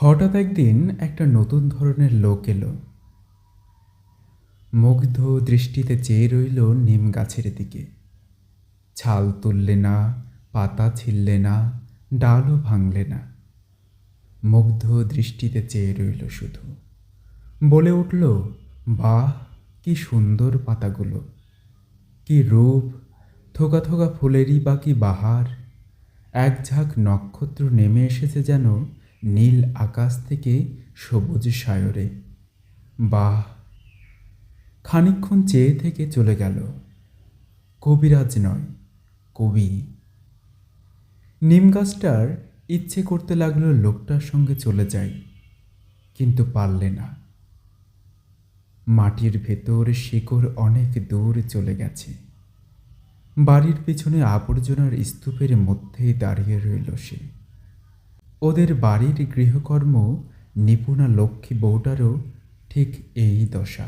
হঠাৎ একদিন একটা নতুন ধরনের লোক এলো। মুগ্ধ দৃষ্টিতে চেয়ে রইল নিম গাছের দিকে। ছাল তুললে না, পাতা ছিললে না, ডালও ভাঙলে না। মুগ্ধ দৃষ্টিতে চেয়ে রইল শুধু। বলে উঠল, বাহ, কি সুন্দর পাতাগুলো, কি রূপ! থোকা থোকা ফুলেরই বা কি বাহার! এক ঝাঁক নক্ষত্র নেমে এসেছে যেন নীল আকাশ থেকে সবুজ সায়রে। বাহ! খানিকক্ষণ চেয়ে থেকে চলে গেল। কবিরাজ নয়, কবি। নিম গাছটার ইচ্ছে করতে লাগলো লোকটার সঙ্গে চলে যায়, কিন্তু পারলে না। মাটির ভেতর শিকড় অনেক দূর চলে গেছে। বাড়ির পিছনে আবর্জনার স্তূপের মধ্যেই দাঁড়িয়ে রইল সে। ওদের বাড়ির গৃহকর্ম নিপুণা লক্ষ্মী বউটারও ঠিক এই দশা।